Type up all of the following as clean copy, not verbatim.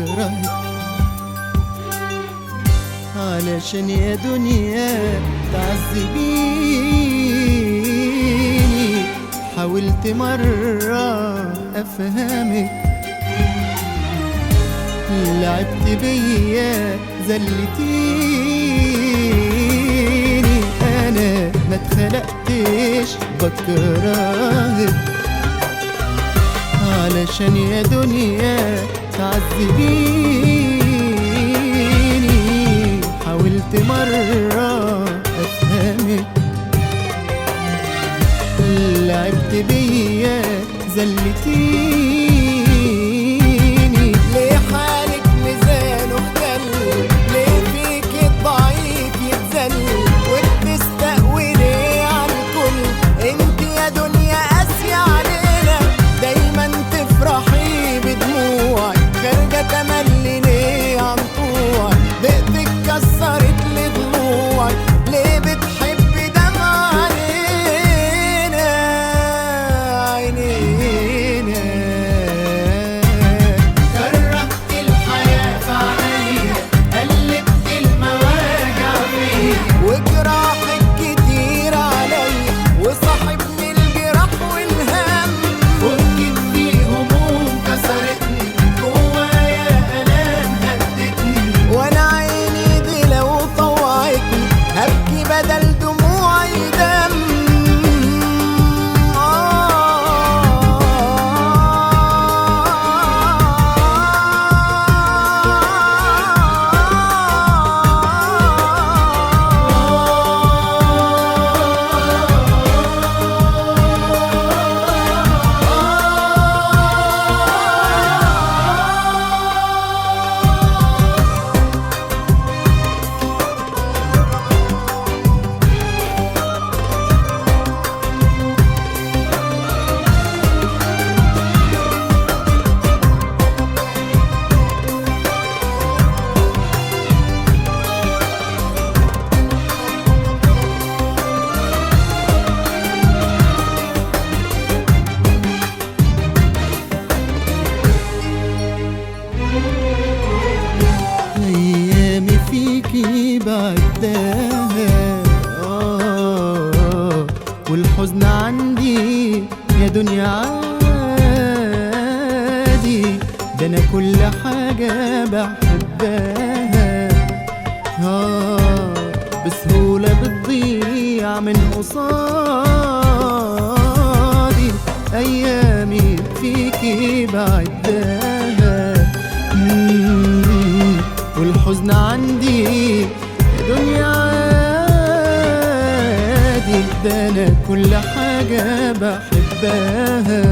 بكرهك، علشان يا دنيا تعذبيني. حاولت مرة أفهمك، لعبت بيا زلتيني. أنا ما اتخلقتش بكرهك، علشان يا دنيا تعذبيني. حاولت مرة أفهمك، لعبت بيا زلتيني. ليه حالك ميزان اختل؟ ليه فيك الضعيف يتذل وبتستقوي ليه على الكل؟ انت يا دنيا قاسية علينا، دايما تفرحي بدموعك، خارجة تملي ليه عن طوعك؟ بقتك كسرت لي ضلوعك، ليه بتحبي دمع علينا عينينا؟ كرهت الحياة في عينيا، قلبت المواجع فيا، وجراحك كتير عليا، وصاحبني الجراح والهم. فكت في هموم كسرتني، جوايا آلام هدتني، وانا عيني دي لو طوعتني هبكي بدل دموعي دم. أيامي فيكي بعدها والحزن عندي يا دنيا عادي. ده أنا كل حاجة بحبها بسهولة بتضيع من قصادي. أيامي فيكي بعدها والحزن عندي يا دنيا عادي. ده أنا كل حاجة بحبها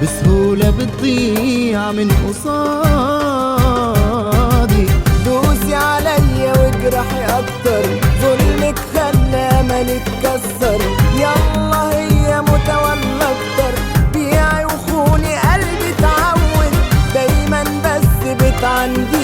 بسهولة بتضيع من قصادي. دوسي عليا واجرحي اكتر، ظلمك خلى املي اتكسر. يلا هي متولى اكتر، بيعي وخوني قلبي اتعود، دايما بس بتعندي